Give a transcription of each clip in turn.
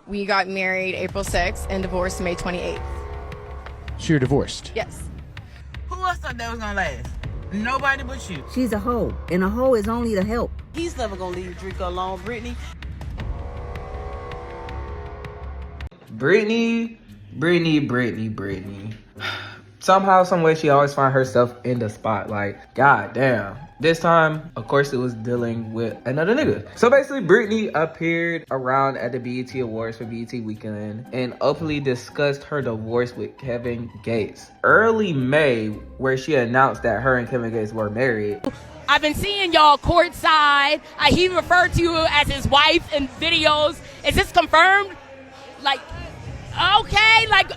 We got married April 6th and divorced May 28th. So you're divorced? Yes. Who else thought that was gonna last? Nobody but you. She's a hoe, and a hoe is only the help. He's never gonna leave Drinker alone, Brittney. Brittney. Somehow, some way, she always find herself in the spotlight. God damn. This time, of course, it was dealing with another nigga. So basically, Brittney appeared around at the BET Awards for BET Weekend and openly discussed her divorce with Kevin Gates. Early May, where she announced that her and Kevin Gates were married. I've been seeing y'all courtside. He referred to you as his wife in videos. Is this confirmed? Like, okay, like,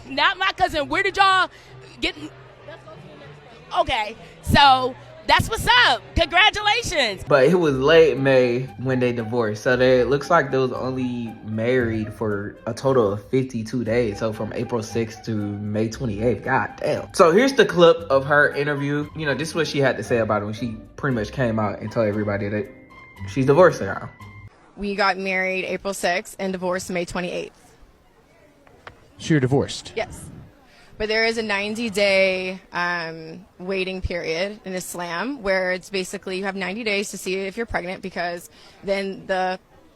not my cousin. Where did y'all get? Okay, so that's what's up. Congratulations. But it was late May when they divorced. So it looks like they was only married for a total of 52 days. So from April 6th to May 28th. God damn. So here's the clip of her interview. You know, this is what she had to say about it when she pretty much came out and told everybody that she's divorced now. We got married April 6th and divorced May 28th. So you're divorced? Yes. But there is a 90-day waiting period in Islam where it's basically you have 90 days to see if you're pregnant, because then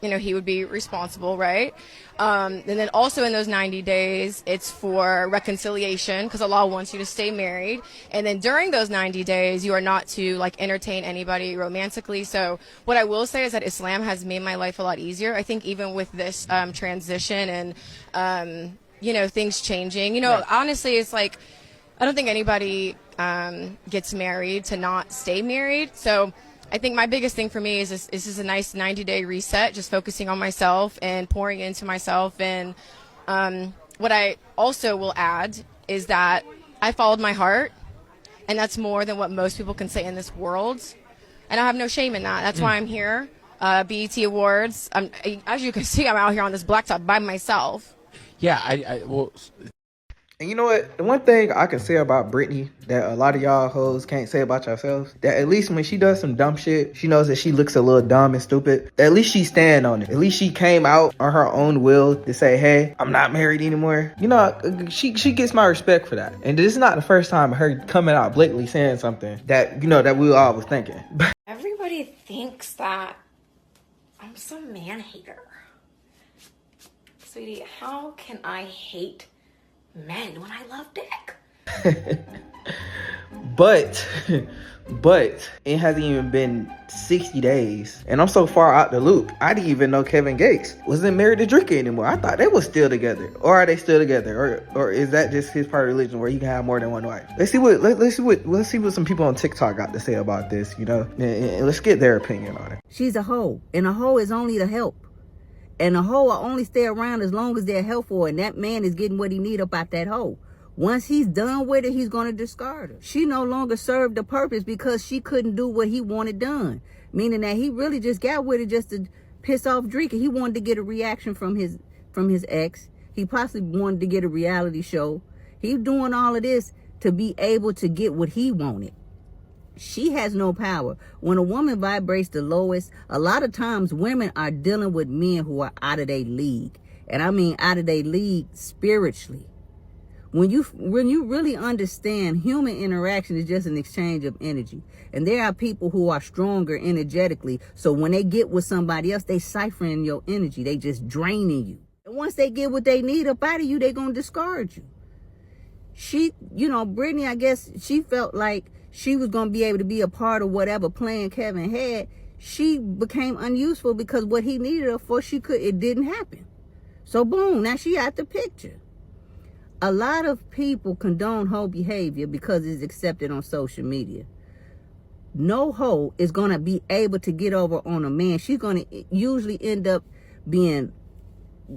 he would be responsible, right? And then also in those 90 days, it's for reconciliation because Allah wants you to stay married. And then during those 90 days, you are not to entertain anybody romantically. So what I will say is that Islam has made my life a lot easier. I think even with this transition and things changing. Right. Honestly, it's like, I don't think anybody gets married to not stay married. So I think my biggest thing for me is this is a nice 90-day reset, just focusing on myself and pouring into myself. And what I also will add is that I followed my heart, and that's more than what most people can say in this world. And I have no shame in that. That's why I'm here. BET Awards. As you can see, I'm out here on this blacktop by myself. Yeah, well. And you know what? The one thing I can say about Brittney that a lot of y'all hoes can't say about yourselves, that at least when she does some dumb shit, she knows that she looks a little dumb and stupid. At least she stand on it. At least she came out on her own will to say, hey, I'm not married anymore. She gets my respect for that. And this is not the first time her coming out blatantly saying something that, that we all was thinking. Everybody thinks that I'm some man hater. Sweetie, how can I hate men when I love dick? But it hasn't even been 60 days. And I'm so far out the loop. I didn't even know Kevin Gates wasn't married to Drinker anymore. I thought they were still together. Or are they still together? Or is that just his part of religion where he can have more than one wife? Let's see what some people on TikTok got to say about this, and let's get their opinion on it. She's a hoe, and a hoe is only the help. And a hoe will only stay around as long as they're helpful, and that man is getting what he need up out that hoe. Once he's done with it, he's going to discard her. She no longer served the purpose because she couldn't do what he wanted done. Meaning that he really just got with it just to piss off Drinker. He wanted to get a reaction from his ex. He possibly wanted to get a reality show. He's doing all of this to be able to get what he wanted. She has no power. When a woman vibrates the lowest, a lot of times women are dealing with men who are out of their league. And I mean out of their league spiritually. When you really understand human interaction is just an exchange of energy. And there are people who are stronger energetically. So when they get with somebody else, they ciphering your energy. They just draining you. And once they get what they need up out of you, they're going to discard you. Brittney, I guess she felt like she was going to be able to be a part of whatever plan Kevin had. She became unuseful because what he needed her for, it didn't happen. So boom, now she out the picture. A lot of people condone hoe behavior because it's accepted on social media. No hoe is going to be able to get over on a man. She's going to usually end up being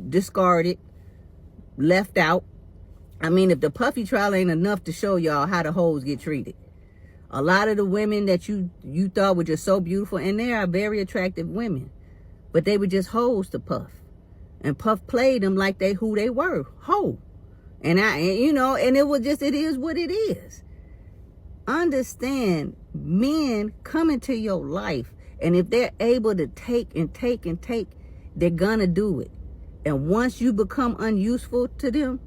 discarded, left out. I mean, if the puffy trial ain't enough to show y'all how the hoes get treated. A lot of the women that you thought were just so beautiful, and they are very attractive women, but they were just hoes to Puff. And Puff played them like who they were, hoe. And it is what it is. Understand, men come into your life, and if they're able to take and take and take, they're gonna do it. And once you become unuseful to them,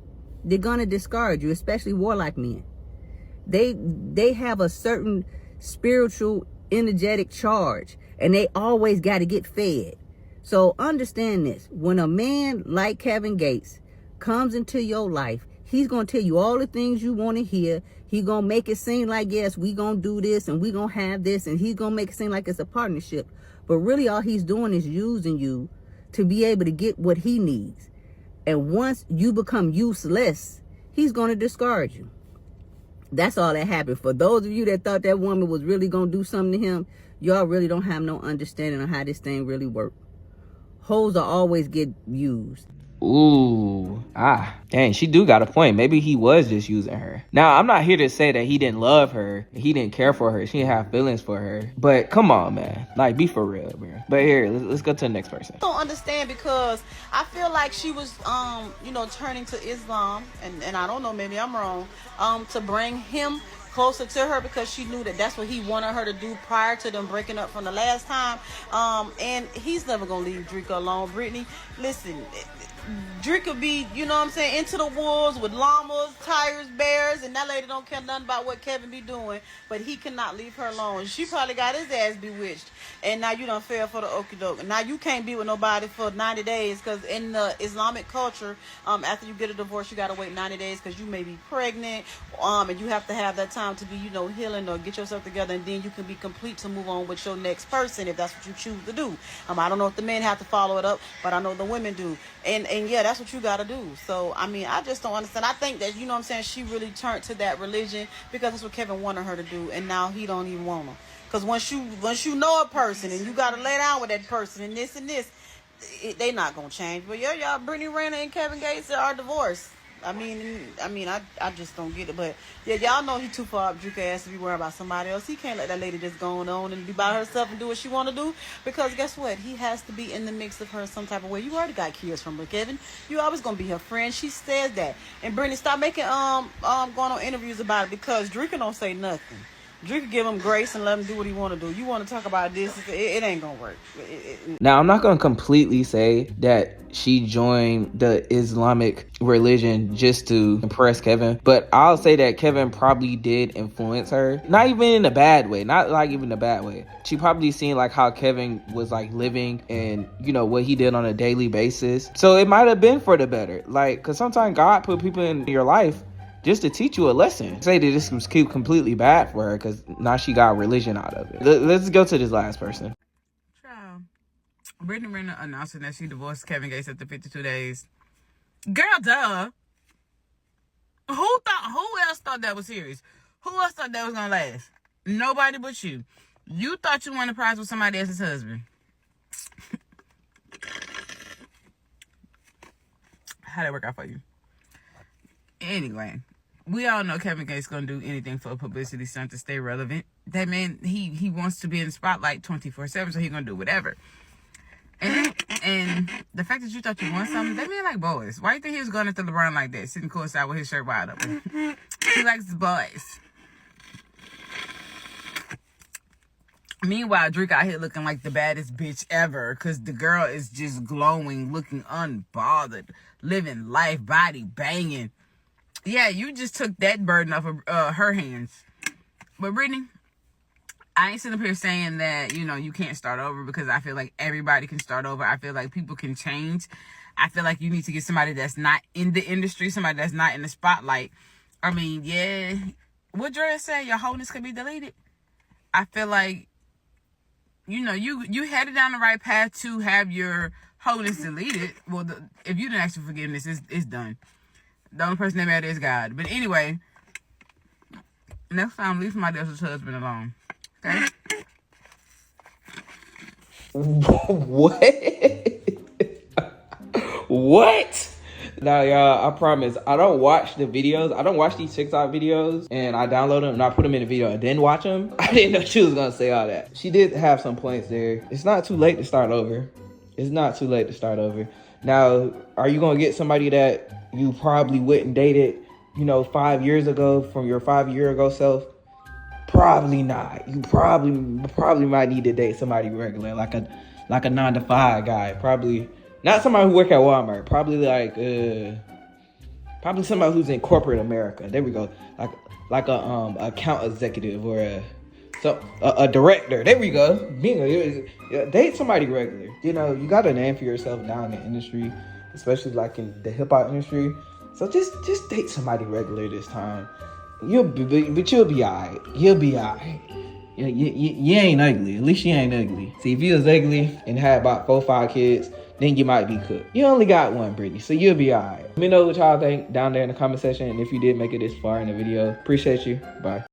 they're going to discard you, especially warlike men. They have a certain spiritual, energetic charge, and they always got to get fed. So understand this. When a man like Kevin Gates comes into your life, he's going to tell you all the things you want to hear. He's going to make it seem like, yes, we going to do this and we going to have this. And he's going to make it seem like it's a partnership. But really all he's doing is using you to be able to get what he needs. And once you become useless, he's going to discard you. That's all that happened. For those of you that thought that woman was really going to do something to him, y'all really don't have no understanding of how this thing really works. Hoes are always get used. Ooh, dang, she do got a point. Maybe he was just using her. Now, I'm not here to say that he didn't love her, he didn't care for her, she didn't have feelings for her. But come on, man, like, be for real, man. But here, let's go to the next person. I don't understand, because I feel like she was, turning to Islam, and I don't know, maybe I'm wrong, to bring him closer to her, because she knew that that's what he wanted her to do prior to them breaking up from the last time. And he's never gonna leave Drika alone. Brittney, listen, Drika be, into the wolves with llamas, tigers, bears, and that lady don't care nothing about what Kevin be doing, but he cannot leave her alone. She probably got his ass bewitched, and now you done fell for the okie doke. Now you can't be with nobody for 90 days, because in the Islamic culture, after you get a divorce, you gotta wait 90 days, because you may be pregnant, and you have to have that time to be, healing or get yourself together, and then you can be complete to move on with your next person if that's what you choose to do. I don't know if the men have to follow it up, but I know the women do. And yeah, that's what you gotta do. So, I just don't understand. I think that, she really turned to that religion because that's what Kevin wanted her to do, and now he don't even want her. Because once you know a person and you gotta lay down with that person and this, they not gonna change. But yeah, y'all, Brittney Renner and Kevin Gates are divorced. I just don't get it. But yeah, y'all know he too far up Drika ass to be worried about somebody else. He can't let that lady just go on and be by herself and do what she want to do, because guess what? He has to be in the mix of her some type of way. You already got kids from her, Kevin. You always gonna be her friend. She says that. And Brittney, stop making going on interviews about it, because Drika don't say nothing. Drika give him grace and let him do what he want to do. You want to talk about this, it ain't gonna work. Now, I'm not gonna completely say that she joined the Islamic religion just to impress Kevin, but I'll say that Kevin probably did influence her. Not even in a bad way, not like even a bad way. She probably seen like how Kevin was like living and what he did on a daily basis. So it might have been for the better. Like, cause sometimes God put people in your life just to teach you a lesson. Say that this was completely bad for her, because now she got religion out of it. Let's go to this last person. Child. Brittney Renner announcing that she divorced Kevin Gates after 52 days. Girl, duh. Who else thought that was serious? Who else thought that was gonna last? Nobody but you. You thought you won a prize with somebody else's husband. How'd that work out for you? Anyway, we all know Kevin Gates gonna do anything for a publicity stunt to stay relevant. That man, he wants to be in the spotlight 24/7, so he gonna do whatever. And the fact that you thought you won something, that man like boys. Why you think he was going after LeBron like that, sitting courtside with his shirt wide open? He likes the boys. Meanwhile, Drake out here looking like the baddest bitch ever, because the girl is just glowing, looking unbothered, living life, body banging. Yeah, you just took that burden off of her hands. But Brittney, I ain't sitting up here saying that, you can't start over, because I feel like everybody can start over. I feel like people can change. I feel like you need to get somebody that's not in the industry, somebody that's not in the spotlight. Yeah, what Dre said, your wholeness can be deleted. I feel like, you headed down the right path to have your wholeness deleted. Well, if you didn't ask for forgiveness, it's done. The only person that matters is God. But anyway, next time, leave somebody else's husband alone. Okay? What? What? Now, y'all, I promise, I don't watch the videos. I don't watch these TikTok videos, and I download them and I put them in the video and then watch them. I didn't know she was gonna say all that. She did have some points there. It's not too late to start over. It's not too late to start over. Now, are you gonna get somebody that you probably wouldn't date it, 5 years ago from your 5-year ago self? Probably not. You probably might need to date somebody regular, like a 9-to-5 guy. Probably Not somebody who work at Walmart. Probably like probably somebody who's in corporate America. There we go. Like a account executive or a director. There we go. Date somebody regular. You know, you got a name for yourself down in the industry, especially like in the hip hop industry. So just date somebody regular this time. You'll be alright. You'll be alright. You ain't ugly. At least you ain't ugly. See, if you was ugly and had about 4 or 5 kids, then you might be cooked. You only got one, Brittney, so you'll be alright. Let me know what y'all think down there in the comment section. And if you did make it this far in the video, appreciate you. Bye.